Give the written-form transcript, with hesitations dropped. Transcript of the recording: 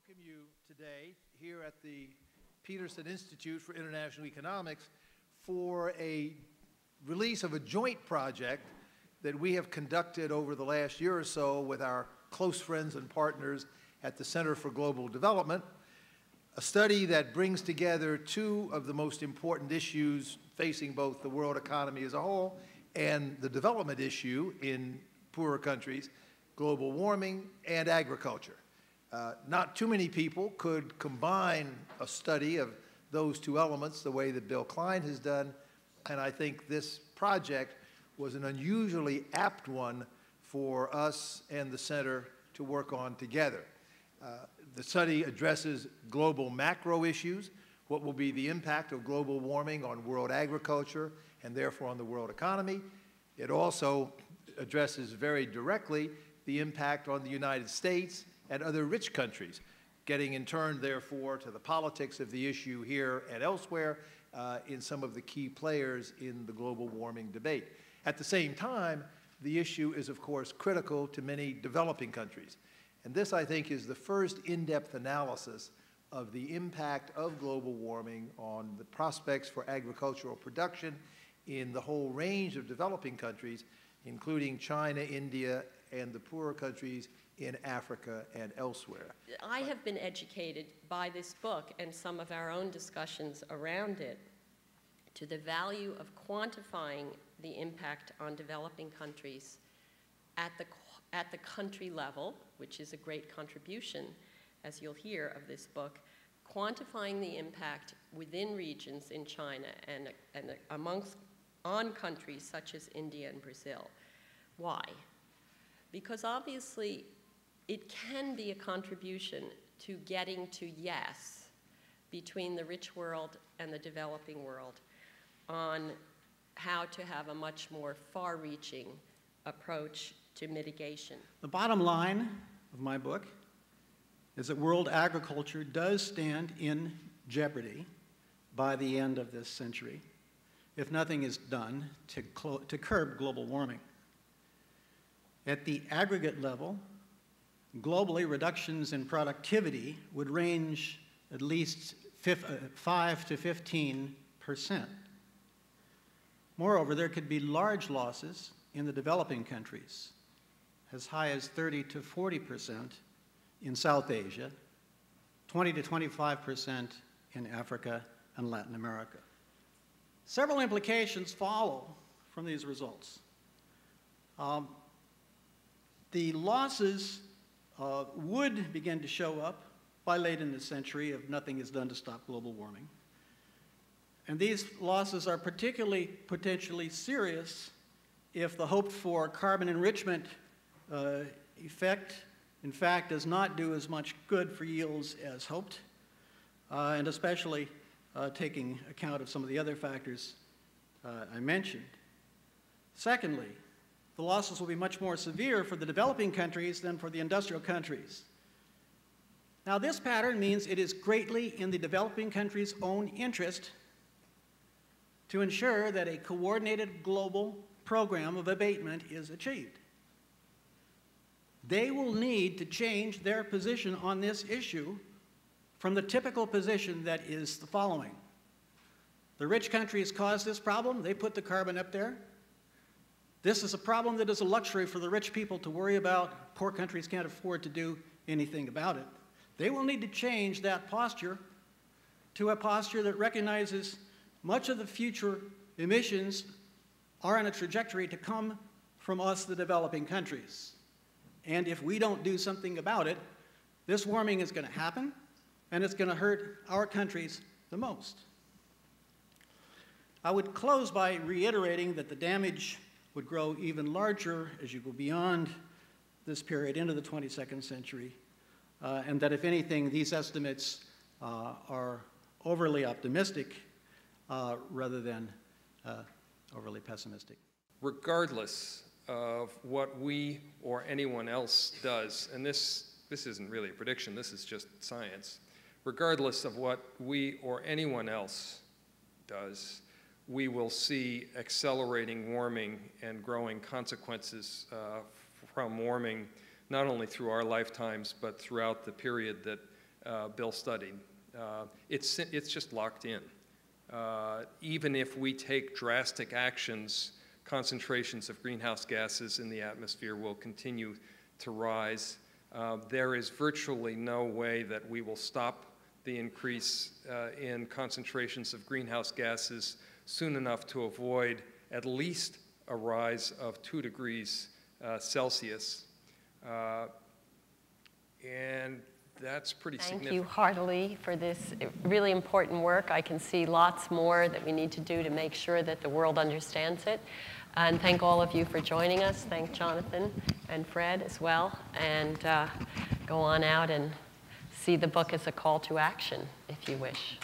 welcome you today here at the Peterson Institute for International Economics for a release of a joint project that we have conducted over the last year or so with our close friends and partners at the Center for Global Development, a study that brings together two of the most important issues facing both the world economy as a whole and the development issue in poorer countries, global warming and agriculture. Not too many people could combine a study of those two elements the way that Bill Cline has done, and I think this project was an unusually apt one for us and the Center to work on together. The study addresses global macro issues, what will be the impact of global warming on world agriculture and therefore on the world economy. It also addresses very directly the impact on the United States and other rich countries, getting in turn, therefore, to the politics of the issue here and elsewhere in some of the key players in the global warming debate. At the same time, the issue is, of course, critical to many developing countries. And this, I think, is the first in-depth analysis of the impact of global warming on the prospects for agricultural production in the whole range of developing countries, including China, India, and the poorer countries in Africa and elsewhere. I have been educated by this book and some of our own discussions around it to the value of quantifying the impact on developing countries at the country level, which is a great contribution, as you'll hear, of this book, quantifying the impact within regions in China and on countries such as India and Brazil. Why? Because obviously it can be a contribution to getting to yes between the rich world and the developing world on how to have a much more far-reaching approach to mitigation. The bottom line of my book is that world agriculture does stand in jeopardy by the end of this century if nothing is done to curb global warming. At the aggregate level, globally, reductions in productivity would range at least 5 to 15%. Moreover, there could be large losses in the developing countries, as high as 30 to 40% in South Asia, 20 to 25% in Africa and Latin America. Several implications follow from these results. The losses would begin to show up by late in the century if nothing is done to stop global warming. And these losses are particularly potentially serious if the hoped-for carbon enrichment effect, in fact, does not do as much good for yields as hoped, and especially taking account of some of the other factors I mentioned. Secondly, the losses will be much more severe for the developing countries than for the industrial countries. Now, this pattern means it is greatly in the developing countries' own interest to ensure that a coordinated global program of abatement is achieved. They will need to change their position on this issue from the typical position that is the following. The rich countries caused this problem, they put the carbon up there. This is a problem that is a luxury for the rich people to worry about. Poor countries can't afford to do anything about it. They will need to change that posture to a posture that recognizes much of the future emissions are on a trajectory to come from us, the developing countries. And if we don't do something about it, this warming is going to happen, and it's going to hurt our countries the most. I would close by reiterating that the damage would grow even larger as you go beyond this period into the 22nd century, and that if anything, these estimates are overly optimistic rather than overly pessimistic. Regardless of what we or anyone else does, and this isn't really a prediction, this is just science, regardless of what we or anyone else does, we will see accelerating warming and growing consequences from warming, not only through our lifetimes, but throughout the period that Bill studied. It's just locked in. Even if we take drastic actions, concentrations of greenhouse gases in the atmosphere will continue to rise. There is virtually no way that we will stop the increase in concentrations of greenhouse gases soon enough to avoid at least a rise of 2 degrees Celsius. And that's pretty significant. Thank you heartily for this really important work. I can see lots more that we need to do to make sure that the world understands it. And thank all of you for joining us. Thank Jonathan and Fred as well. And go on out and see the book as a call to action, if you wish.